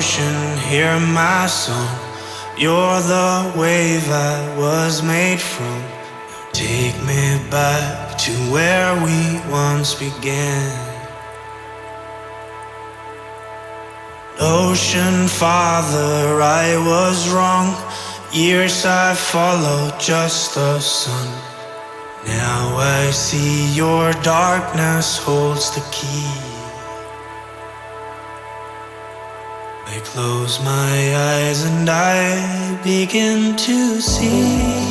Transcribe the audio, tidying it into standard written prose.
ocean, hear my song. You're the wave I was made from. Take me back to where we once began. Ocean father, I was wrong. Years I followed just the sun. Now I see your darkness holds the key. I close my eyes and I begin to see.